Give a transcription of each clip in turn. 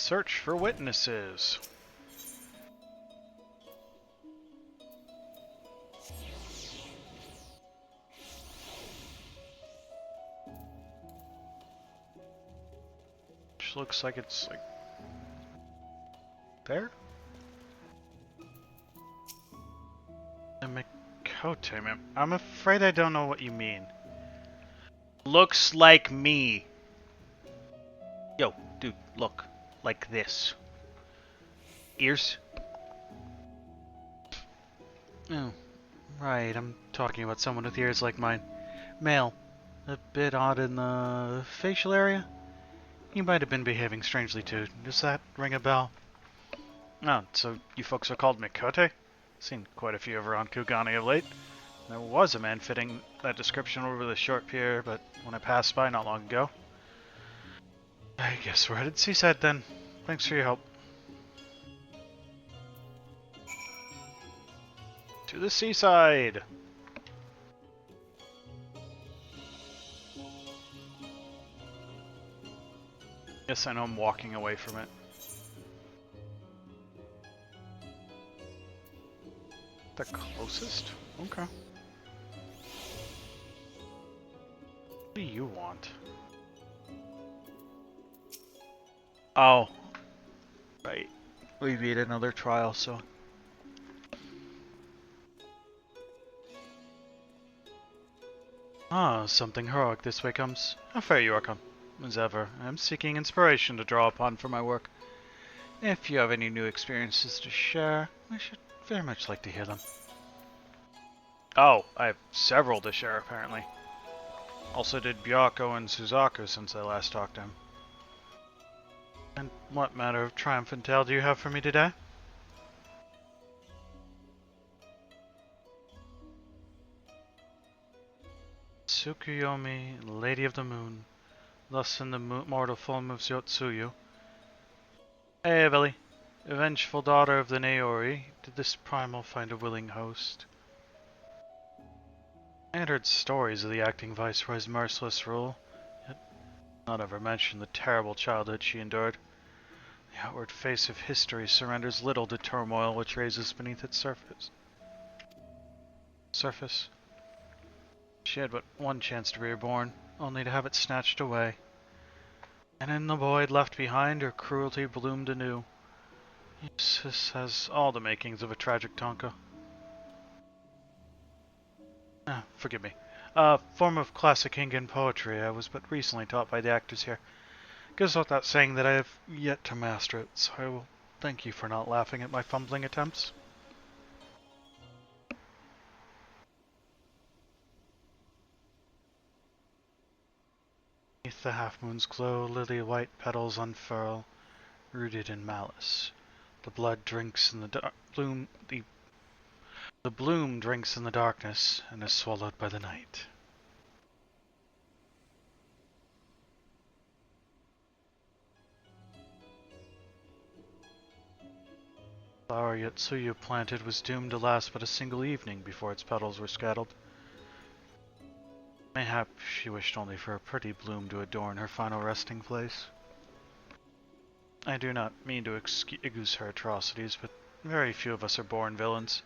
Search for witnesses. Which looks like it's like there? The Miqo'te, man. I'm afraid I don't know what you mean. Looks like me. Yo, dude, look. Like this. Ears? Oh, right, I'm talking about someone with ears like mine. Male. A bit odd in the facial area? You might have been behaving strangely too. Does that ring a bell? Oh, so you folks are called Miqo'te? Seen quite a few around Kugani of late. There was a man fitting that description over the short pier, but when I passed by not long ago. I guess we're headed seaside then. Thanks for your help. To the seaside! Yes, I know I'm walking away from it. The closest? Okay. What do you want? Oh. Right. We beat another trial, so... Ah, something heroic this way comes. How fare you, Archon? As ever, I am seeking inspiration to draw upon for my work. If you have any new experiences to share, I should very much like to hear them. Oh, I have several to share, apparently. Also did Byakko and Suzaku since I last talked to him. And what matter of triumphant tale do you have for me today? Tsukuyomi, Lady of the Moon. Thus in the mortal form of Yotsuyu. Hey, Billy. Vengeful daughter of the Naori, did this primal find a willing host? I had heard stories of the acting viceroy's merciless rule, yet not ever mentioned the terrible childhood she endured. The outward face of history surrenders little to turmoil which raises beneath its surface. She had but one chance to be reborn, only to have it snatched away. And in the void left behind, her cruelty bloomed anew. This has all the makings of a tragic Tonka. Forgive me. A form of classic Hingan poetry I was but recently taught by the actors here. Goes without saying that I have yet to master it, so I will thank you for not laughing at my fumbling attempts. Beneath the half-moon's glow, lily-white petals unfurl, rooted in malice. The blood drinks in the bloom. The bloom drinks in the darkness and is swallowed by the night. The flower Yotsuyu planted was doomed to last but a single evening before its petals were scattered. Mayhap she wished only for a pretty bloom to adorn her final resting place. I do not mean to excuse her atrocities, but very few of us are born villains.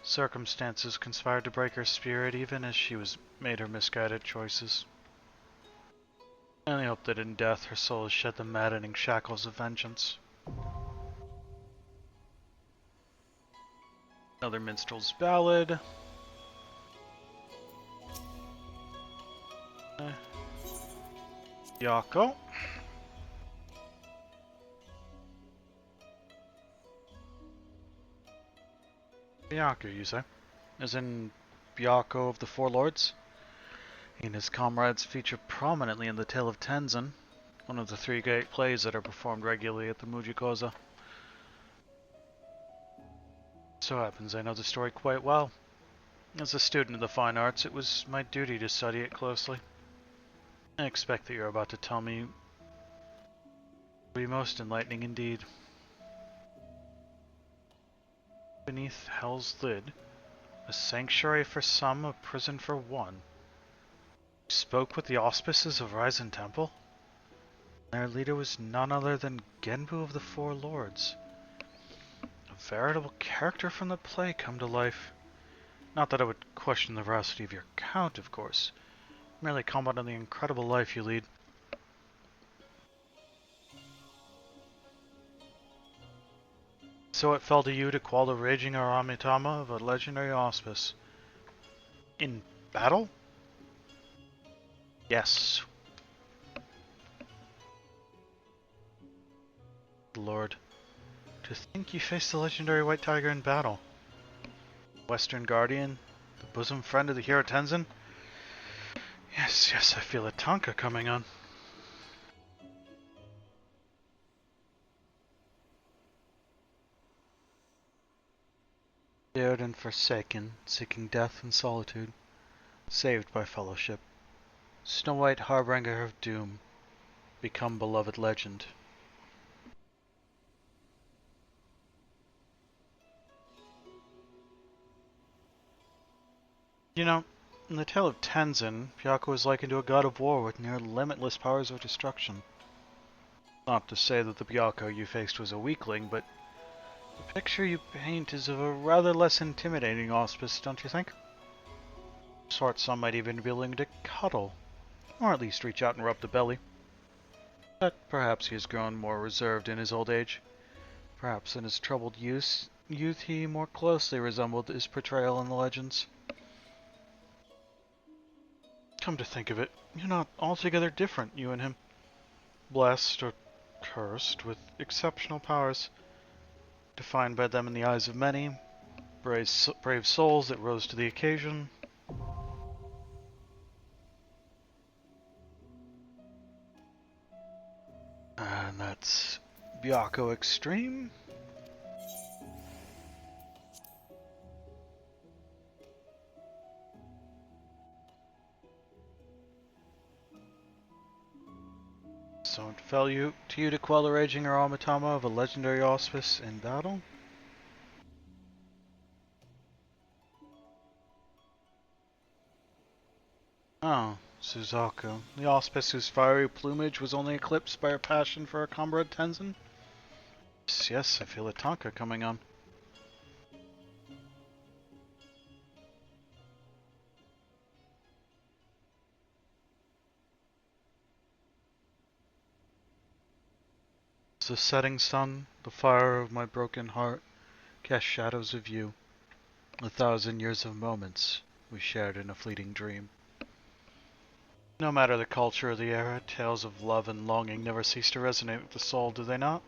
Circumstances conspired to break her spirit even as she made her misguided choices. I only hope that in death her soul has shed the maddening shackles of vengeance. Another minstrel's ballad. Byakko. Byakko, you say? As in Byakko of the Four Lords? He and his comrades feature prominently in the Tale of Tenzin, one of the three great plays that are performed regularly at the Mujikoza. So happens I know the story quite well. As a student of the fine arts, it was my duty to study it closely. I expect that you're about to tell me will be most enlightening indeed. Beneath hell's lid, a sanctuary for some, a prison for one. You spoke with the auspices of Ryzen Temple? Their leader was none other than Genbu of the Four Lords. A veritable character from the play come to life. Not that I would question the veracity of your account, of course. Merely comment on the incredible life you lead. So it fell to you to quell the raging Aramitama of a legendary auspice. In battle? Yes. Lord, to think you faced the legendary White Tiger in battle. Western Guardian, the bosom friend of the hero Tenzin? Yes, I feel a Tonka coming on. Dared and forsaken, seeking death and solitude, saved by fellowship. Snow White, harbinger of doom, become beloved legend. You know, in the tale of Tenzin, Byakko was likened to a god of war with near limitless powers of destruction. Not to say that the Byakko you faced was a weakling, but the picture you paint is of a rather less intimidating auspice, don't you think? Sort some might even be willing to cuddle, or at least reach out and rub the belly. But perhaps he has grown more reserved in his old age. Perhaps in his troubled youth he more closely resembled his portrayal in the legends. Come to think of it, you're not altogether different, you and him. Blessed, or cursed, with exceptional powers, defined by them in the eyes of many, brave souls that rose to the occasion. And that's Byakko Extreme. So it fell to you to quell the raging Aramitama of a legendary auspice in battle? Oh, Suzaku, the auspice whose fiery plumage was only eclipsed by her passion for her comrade Tenzin? Yes, I feel a Tonka coming on. As the setting sun, the fire of my broken heart, cast shadows of you. 1,000 years of moments we shared in a fleeting dream. No matter the culture or the era, tales of love and longing never cease to resonate with the soul, do they not?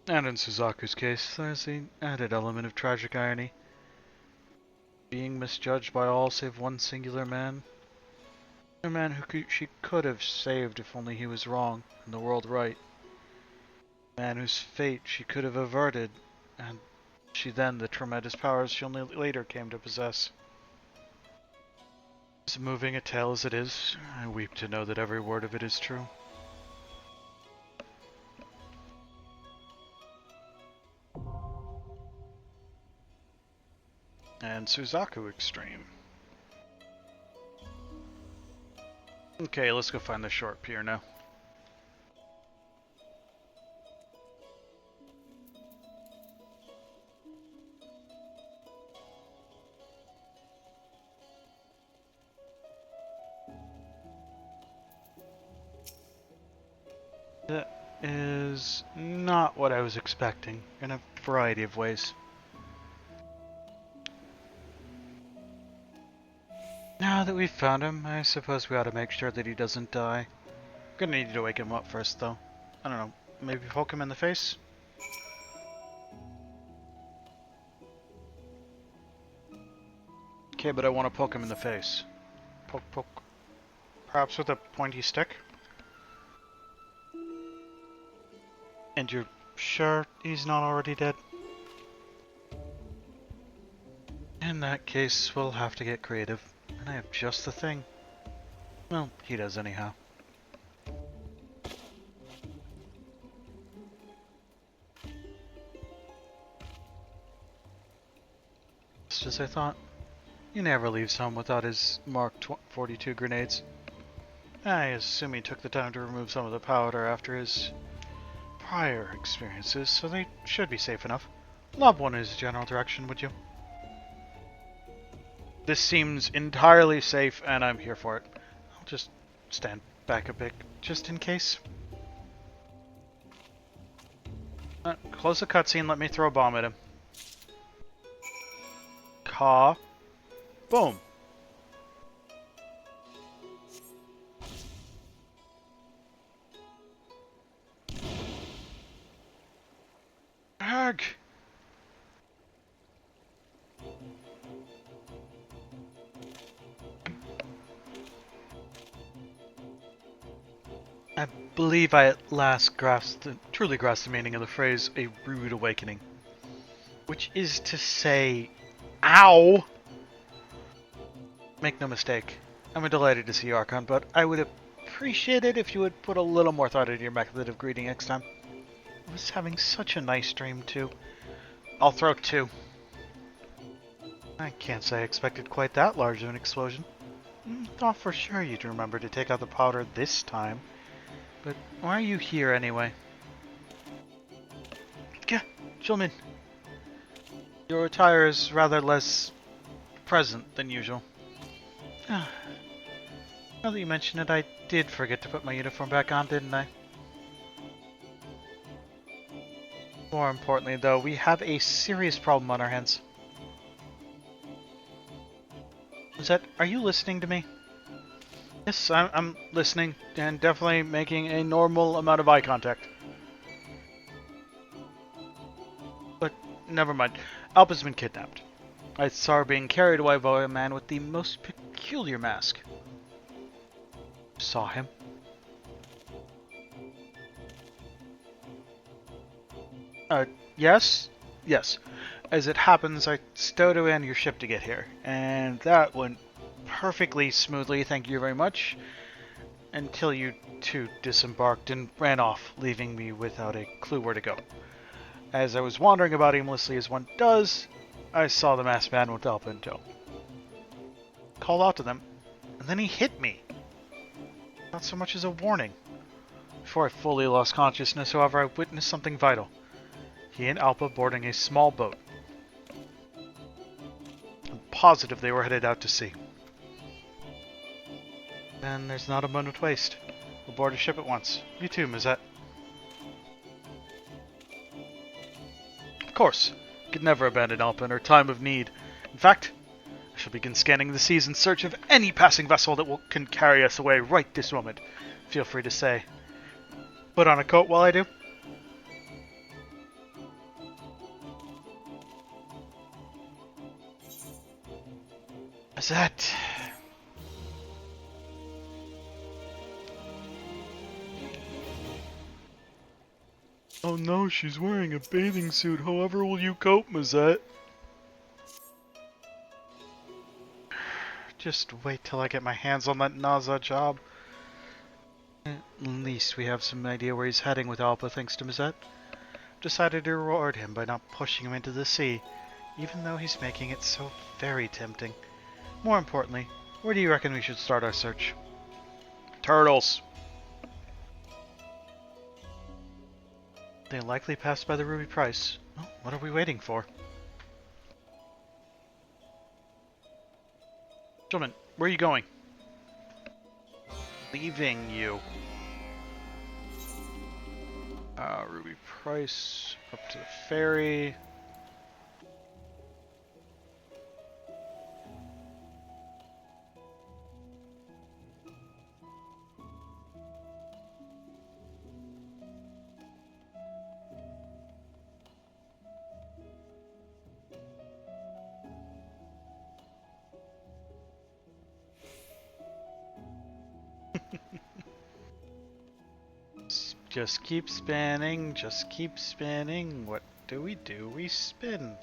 And in Suzaku's case, there's the added element of tragic irony. Being misjudged by all save one singular man. A man who she could have saved if only he was wrong and the world right. A man whose fate she could have averted, and she then the tremendous powers she only later came to possess. As moving a tale as it is, I weep to know that every word of it is true. And Suzaku Extreme. Okay, let's go find the short pier now. That is not what I was expecting, in a variety of ways. Now that we've found him, I suppose we ought to make sure that he doesn't die. Gonna need to wake him up first, though. I don't know, maybe poke him in the face? Okay, but I want to poke him in the face. Poke, poke. Perhaps with a pointy stick? And you're sure he's not already dead? In that case, we'll have to get creative. And I have just the thing. Well, he does anyhow. Just as I thought. He never leaves home without his Mark 42 grenades. I assume he took the time to remove some of the powder after his prior experiences, so they should be safe enough. Lob one in his general direction, would you? This seems entirely safe, and I'm here for it. I'll just stand back a bit, just in case. Close the cutscene, let me throw a bomb at him. Caw. Boom. Arg! I believe I at last truly grasped the meaning of the phrase, a rude awakening. Which is to say, ow! Make no mistake, I'm delighted to see you, Archon, but I would appreciate it if you would put a little more thought into your method of greeting next time. I was having such a nice dream, too. I'll throw two. I can't say I expected quite that large of an explosion. Thought for sure you'd remember to take out the powder this time. But why are you here anyway? Gentlemen, your attire is rather less present than usual. Now that you mention it, I did forget to put my uniform back on, didn't I? More importantly, though, we have a serious problem on our hands. Zet, are you listening to me? Yes, I'm listening, and definitely making a normal amount of eye contact. But never mind. Alpa's been kidnapped. I saw her being carried away by a man with the most peculiar mask. Saw him? Yes? Yes. As it happens, I stowed away on your ship to get here, and that went perfectly smoothly, thank you very much, until you two disembarked and ran off, leaving me without a clue where to go. As I was wandering about aimlessly as one does, I saw the masked man with Alpa in tow. Called out to them, and then he hit me. Not so much as a warning. Before I fully lost consciousness, however, I witnessed something vital. He and Alpa boarding a small boat. I'm positive they were headed out to sea. Then there's not a moment to waste. We'll board a ship at once. You too, Miqo'te. Of course. Could never abandon Alpa in her time of need. In fact, I shall begin scanning the seas in search of any passing vessel that can carry us away right this moment. Feel free to say. Put on a coat while I do. Miqo'te. Oh no, she's wearing a bathing suit. However will you cope, Miqo'te? Just wait till I get my hands on that Naza job. At least we have some idea where he's heading with Alpa, thanks to Miqo'te. Decided to reward him by not pushing him into the sea, even though he's making it so very tempting. More importantly, where do you reckon we should start our search? Turtles! They likely passed by the Ruby Price. Well, what are we waiting for? Gentlemen, where are you going? Leaving you. Ruby Price, up to the ferry. Just keep spinning, just keep spinning. What do? We spin.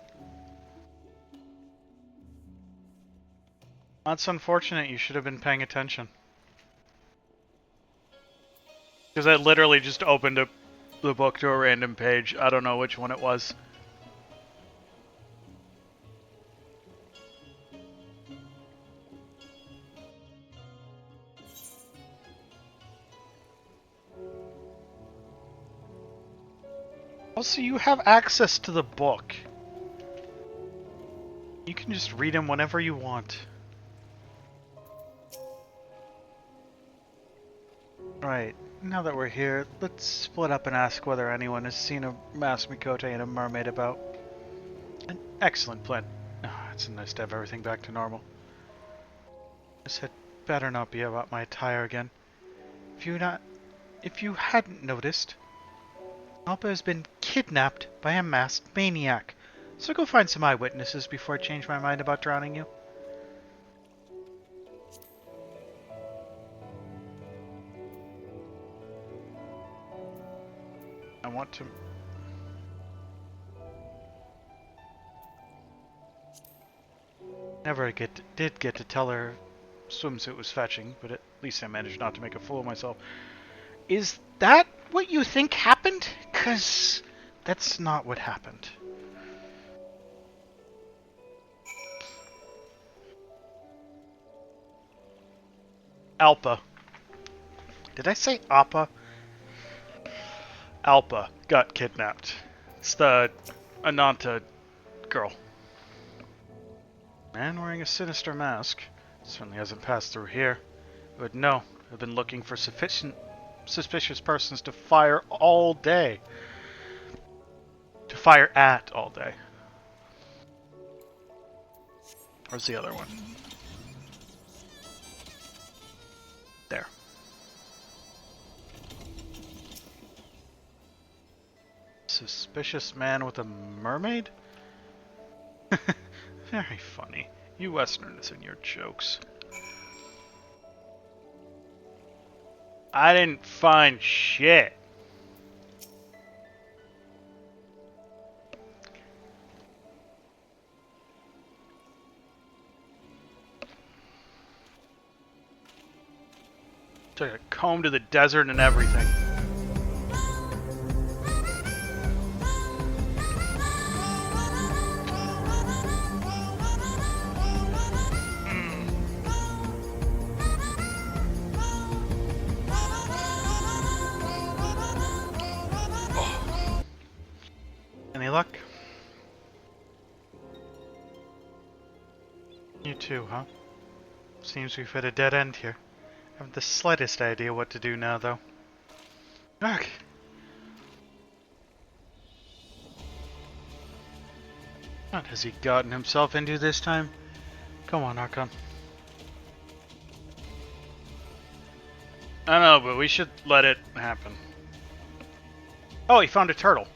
That's unfortunate, you should have been paying attention. Because I literally just opened up the book to a random page. I don't know which one it was. Also, you have access to the book. You can just read them whenever you want. Right, now that we're here, let's split up and ask whether anyone has seen a masked Miqo'te and a mermaid about. An excellent plan. It's nice to have everything back to normal. This had better not be about my attire again. If you hadn't noticed, Alba has been kidnapped by a masked maniac. So go find some eyewitnesses before I change my mind about drowning you. I want to... Never did get to tell her swimsuit was fetching, but at least I managed not to make a fool of myself. Is that what you think happened? 'Cause that's not what happened. Alpa. Did I say Appa? Alpa got kidnapped. It's the Ananta girl. Man wearing a sinister mask. Certainly hasn't passed through here. But no, I've been looking for suspicious persons to fire all day. To fire at all day. Where's the other one? There. Suspicious man with a mermaid? Very funny. You Westerners and your jokes. I didn't find shit. Took a comb to the desert and everything. Any luck? You too, huh? Seems we've hit a dead end here. I haven't the slightest idea what to do now, though. Ark! What has he gotten himself into this time? Come on, Archon. I know, but we should let it happen. Oh, he found a turtle.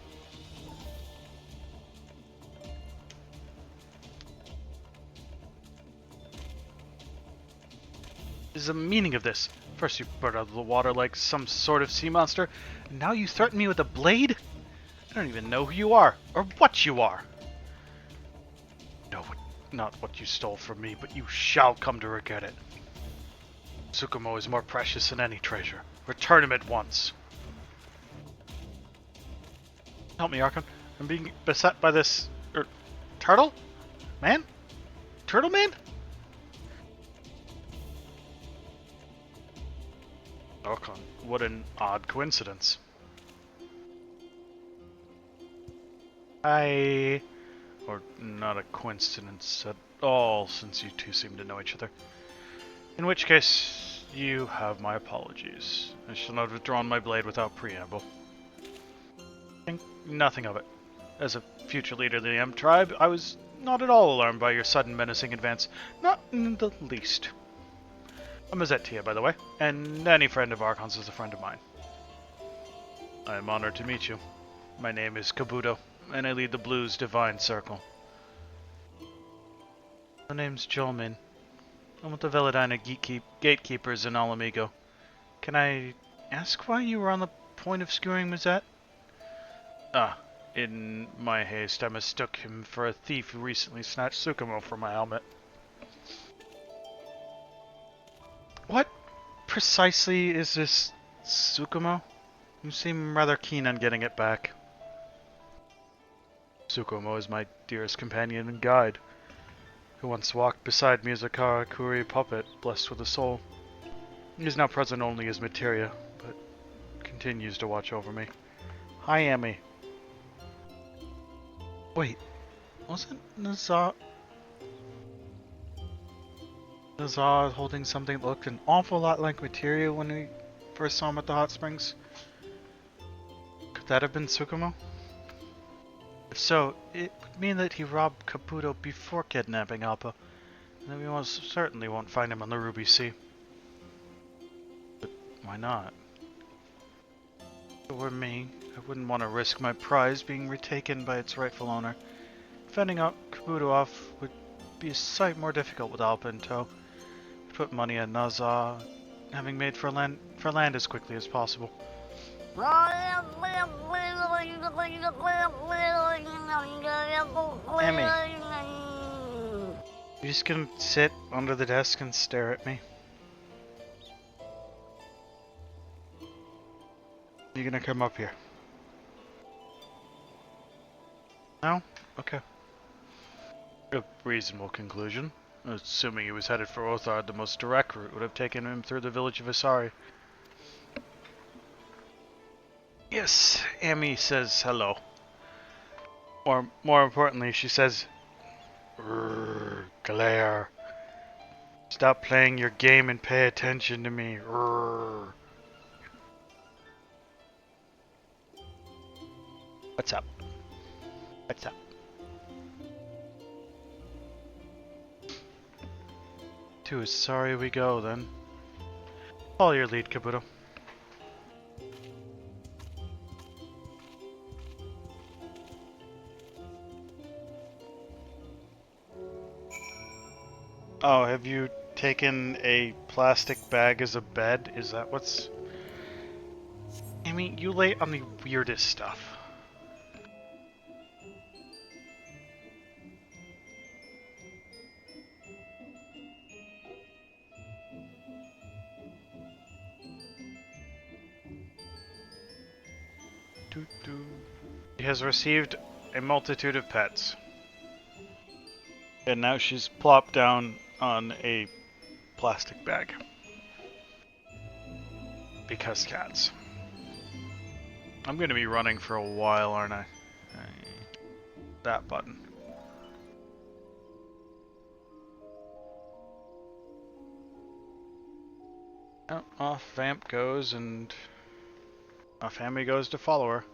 Is the meaning of this? First you put out of the water like some sort of sea monster, and now you threaten me with a blade? I don't even know who you are, or what you are. No, not what you stole from me, but you shall come to regret it. Tsukumo is more precious than any treasure. Return him at once. Help me, Archon. I'm being beset by this... turtle? Man? Turtle man? Archon, what an odd coincidence. Or not a coincidence at all, since you two seem to know each other. In which case, you have my apologies. I shall not have drawn my blade without preamble. Think nothing of it. As a future leader of the M tribe, I was not at all alarmed by your sudden menacing advance. Not in the least. I'm a Zettia, by the way, and any friend of Archon's is a friend of mine. I am honored to meet you. My name is Kabuto, and I lead the Blues Divine Circle. My name's Jolmin. I'm with the Veladina Gatekeepers in Alamigo. Can I ask why you were on the point of skewering Miqo'te? In my haste, I mistook him for a thief who recently snatched Tsukumo from my helmet. What precisely is this Tsukumo? You seem rather keen on getting it back. Tsukumo is my dearest companion and guide, who once walked beside me as a Karakuri puppet, blessed with a soul. He is now present only as materia, but continues to watch over me. Hi, Amy. Wait, wasn't Nazar holding something that looked an awful lot like materia when we first saw him at the hot springs? Could that have been Tsukumo? If so, it would mean that he robbed Caputo before kidnapping Appa, and then we almost certainly won't find him on the Ruby Sea. But why not? If it were me, I wouldn't want to risk my prize being retaken by its rightful owner. Fending out Caputo off would be a sight more difficult with Alpa in tow. I'd put money on Nazar, having made for land as quickly as possible. Emmy, you just gonna sit under the desk and stare at me? You gonna come up here? No? Okay. A reasonable conclusion. Assuming he was headed for Othard, the most direct route would have taken him through the village of Asari. Yes, Amy says hello. Or, more importantly, she says, Claire, stop playing your game and pay attention to me. What's up? What's up? To Asari we go, then. Follow your lead, Kabuto. Oh, have you taken a plastic bag as a bed? Is that what's... I mean, you lay on the weirdest stuff. She has received a multitude of pets. And now she's plopped down on a plastic bag. Because cats. I'm gonna be running for a while, aren't I? That button. Oh, off Vamp goes, and off Hammy goes to follow her.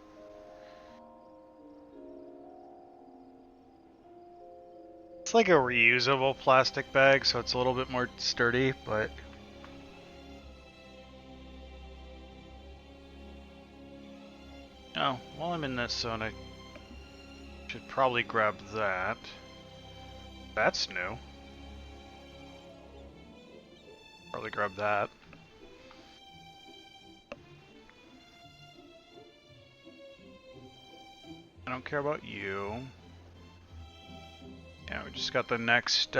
It's like a reusable plastic bag, so it's a little bit more sturdy, but... Oh, while I'm in this zone, I should probably grab that. That's new. Probably grab that. I don't care about you. Yeah, we just got the next,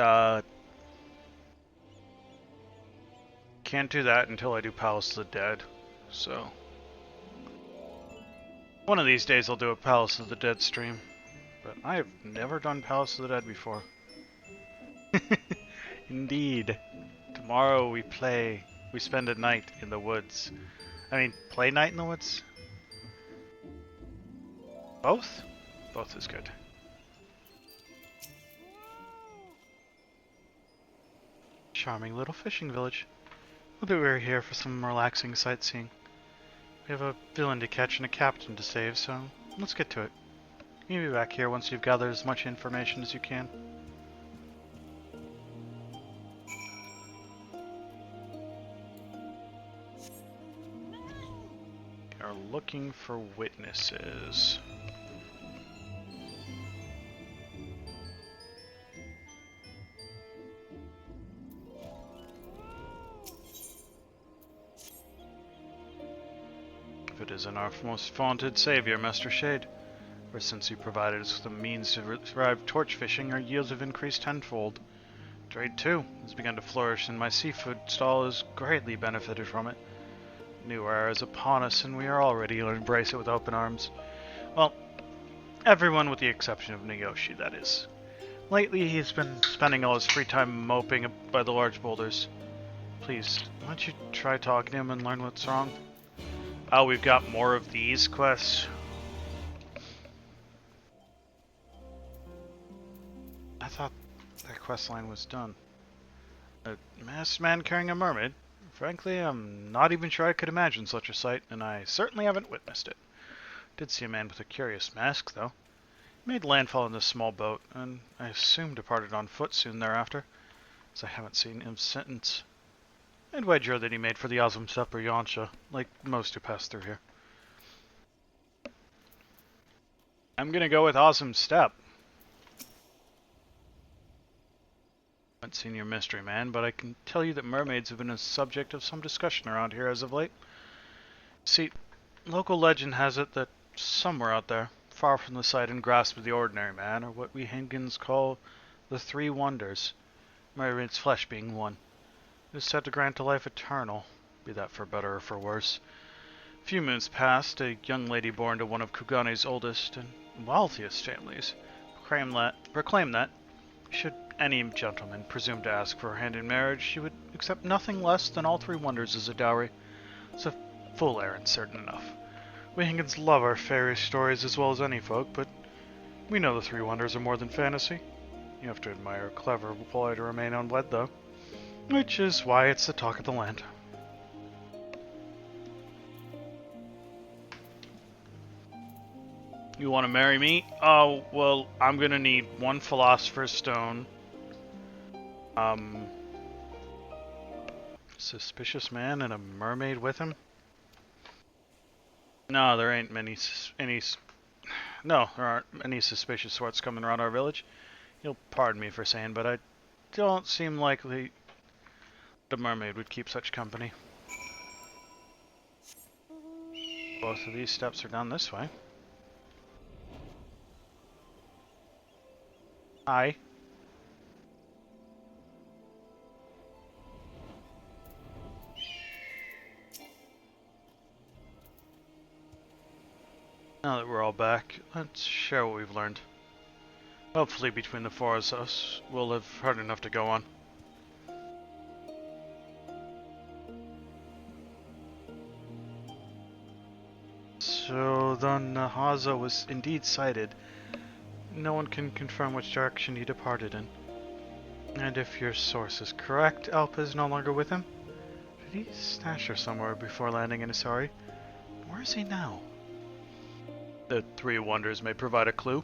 can't do that until I do Palace of the Dead, so... One of these days I'll do a Palace of the Dead stream, but I have never done Palace of the Dead before. Indeed. Tomorrow we spend a night in the woods. I mean, play night in the woods? Both? Both is good. Charming little fishing village. Well, that we're here for some relaxing sightseeing. We have a villain to catch and a captain to save, so let's get to it. You'll be back here once you've gathered as much information as you can. We are looking for witnesses. If it isn't our most vaunted savior, Master Shade, for since he provided us with the means to survive torch fishing, our yields have increased tenfold. Trade, too, has begun to flourish, and my seafood stall has greatly benefited from it. New era is upon us, and we are all ready to embrace it with open arms. Well, everyone with the exception of Nayoshi, that is. Lately, he's been spending all his free time moping by the large boulders. Please, why don't you try talking to him and learn what's wrong? Oh, we've got more of these quests. thought that quest line was done. A masked man carrying a mermaid? Frankly, I'm not even sure I could imagine such a sight, and I certainly haven't witnessed it. Did see a man with a curious mask, though. He made landfall in this small boat, and I assume departed on foot soon thereafter, as I haven't seen him since. I'd wager that he made for the Azam Steppe or Yansha, like most who pass through here. I'm gonna go with Azam Steppe. I haven't seen your mystery man, but I can tell you that mermaids have been a subject of some discussion around here as of late. See, local legend has it that somewhere out there, far from the sight and grasp of the ordinary man, are what we Hengans call the Three Wonders, mermaid's flesh being one. It is said to grant a life eternal, be that for better or for worse. A few moons past, a young lady born to one of Kugane's oldest and wealthiest families proclaimed that, should any gentleman presume to ask for her hand in marriage, she would accept nothing less than all three wonders as a dowry. It's a full errand, certain enough. We Hengans love our fairy stories as well as any folk, but we know the three wonders are more than fantasy. You have to admire a clever boy to remain unwed, though. Which is why it's the talk of the land. You want to marry me? Oh, well, I'm gonna need one Philosopher's Stone. Suspicious man and a mermaid with him? No, there ain't there aren't any suspicious sorts coming around our village. You'll pardon me for saying, but I don't seem likely the mermaid would keep such company. Both of these steps are down this way. Hi. Now that we're all back, let's share what we've learned. Hopefully between the four of us, we'll have heard enough to go on. So the Nahaza was indeed sighted. No one can confirm which direction he departed in. And if your source is correct, Alpa is no longer with him? Did he stash her somewhere before landing in Asari? Where is he now? The three wonders may provide a clue.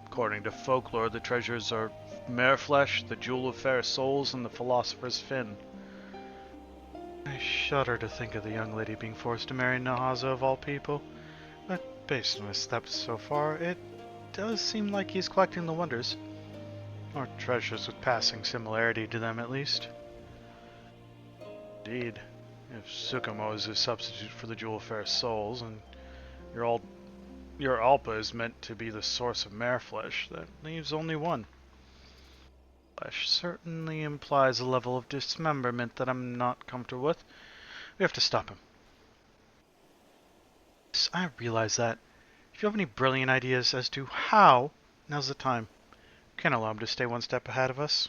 According to folklore, the treasures are mare flesh, the jewel of fair souls, and the philosopher's fin. I shudder to think of the young lady being forced to marry Nahaza of all people, but based on his steps so far, it does seem like he's collecting the wonders. Or treasures with passing similarity to them, at least. Indeed, if Tsukumo is a substitute for the Jewel of Fair Souls, and your Alpa is meant to be the source of mare flesh, that leaves only one. Flesh certainly implies a level of dismemberment that I'm not comfortable with. We have to stop him. Yes, I realize that. If you have any brilliant ideas as to how, now's the time. Can't allow him to stay one step ahead of us.